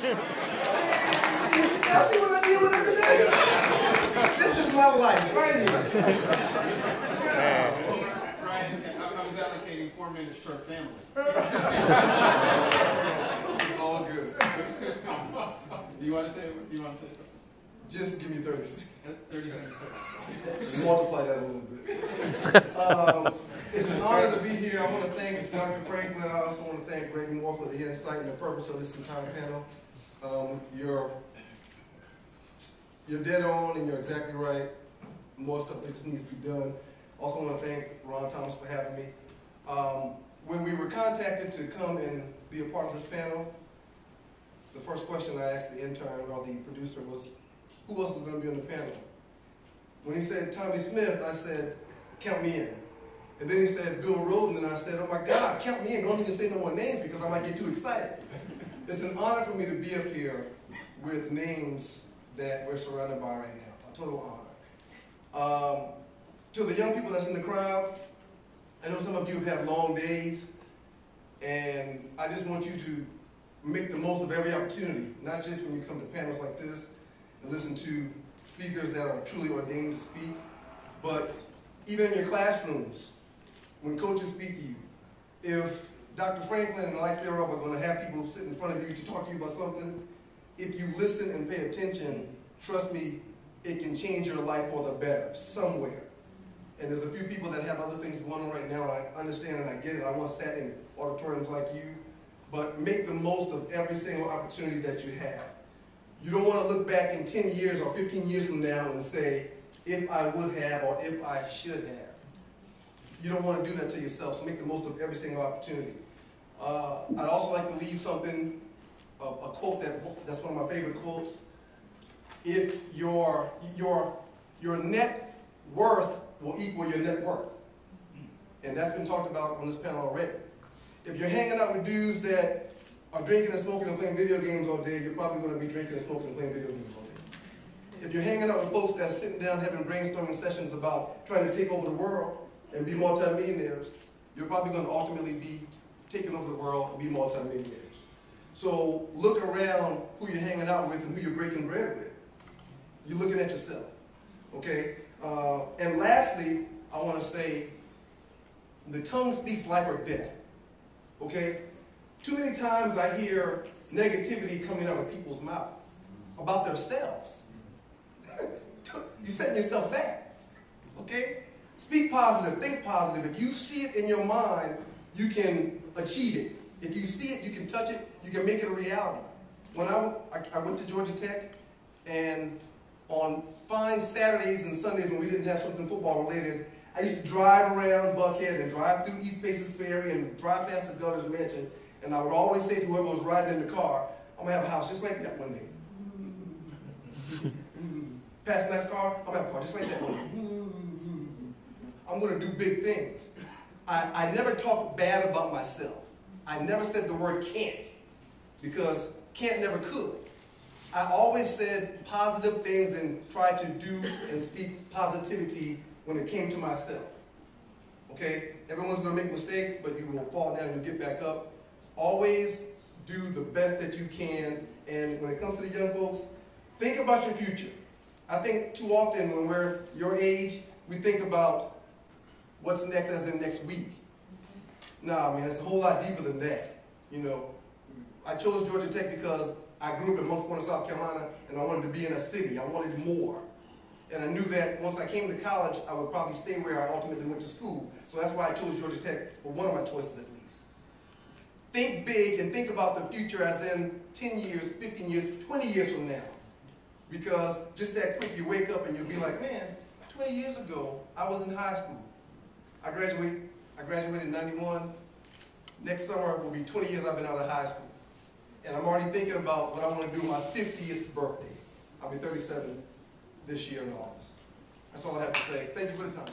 Y'all see what I deal with every day? This is my life, right here. Brian, I was allocating 4 minutes per family. It's all good. Do you want to say it? Just give me 30 seconds. 30 seconds. Multiply that a little bit. It's an honor to be here. I want to thank Dr. Franklin. I also want to thank Greg Moore for the insight and the purpose of this entire panel. You're dead on and you're exactly right. More stuff that just needs to be done. Also want to thank Ron Thomas for having me. When we were contacted to come and be a part of this panel, the first question I asked the intern or the producer was, who else is going to be on the panel? When he said Tommy Smith, I said, count me in. And then he said Bill Roden, and I said, oh my God, count me in. Don't even say no more names because I might get too excited. It's an honor for me to be up here with names that we're surrounded by right now. A total honor. To the young people that's in the crowd, I know some of you have had long days, and I just want you to make the most of every opportunity, not just when you come to panels like this and listen to speakers that are truly ordained to speak, but even in your classrooms, when coaches speak to you. If Dr. Franklin and the likes thereof are going to have people sit in front of you to talk to you about something, if you listen and pay attention, trust me, it can change your life for the better, somewhere. And there's a few people that have other things going on right now, and I understand and I get it. I once sat in auditoriums like you, but make the most of every single opportunity that you have. You don't want to look back in 10 years or 15 years from now and say, if I would have or if I should have. You don't want to do that to yourself, so make the most of every single opportunity. I'd also like to leave something, a quote that's one of my favorite quotes. If your net worth will equal your net worth. And that's been talked about on this panel already. If you're hanging out with dudes that are drinking and smoking and playing video games all day, you're probably going to be drinking and smoking and playing video games all day. If you're hanging out with folks that are sitting down having brainstorming sessions about trying to take over the world and be multimillionaires, you're probably going to ultimately be taking over the world and be multimillionaires. So look around who you're hanging out with and who you're breaking bread with. You're looking at yourself, okay? And lastly, I want to say, the tongue speaks life or death, okay? Too many times I hear negativity coming out of people's mouths about themselves. You're setting yourself back, okay? Speak positive, think positive. If you see it in your mind, you can achieve it. If you see it, you can touch it, you can make it a reality. When I went to Georgia Tech, and on fine Saturdays and Sundays when we didn't have something football related, I used to drive around Buckhead and drive through East Paces Ferry and drive past the governor's mansion, and I would always say to whoever was riding in the car, I'm going to have a house just like that one day. Pass the next car, I'm going to have a car just like that one day. I'm going to do big things. I never talked bad about myself. I never said the word can't, because can't never could. I always said positive things and tried to do and speak positivity when it came to myself. Okay? Everyone's going to make mistakes, but you will fall down and you'll get back up. Always do the best that you can. And when it comes to the young folks, think about your future. I think too often when we're your age, we think about what's next as in next week. Nah, man, it's a whole lot deeper than that. You know, I chose Georgia Tech because I grew up in Moncks Corner, South Carolina, and I wanted to be in a city. I wanted more. And I knew that once I came to college, I would probably stay where I ultimately went to school. So that's why I chose Georgia Tech, for one of my choices at least. Think big and think about the future as in 10 years, 15 years, 20 years from now. Because just that quick, you wake up and you'll be like, man, 20 years ago, I was in high school. I graduated in '91. Next summer will be 20 years I've been out of high school. And I'm already thinking about what I want to do on my 50th birthday. I'll be 37 this year in August. That's all I have to say. Thank you for the time.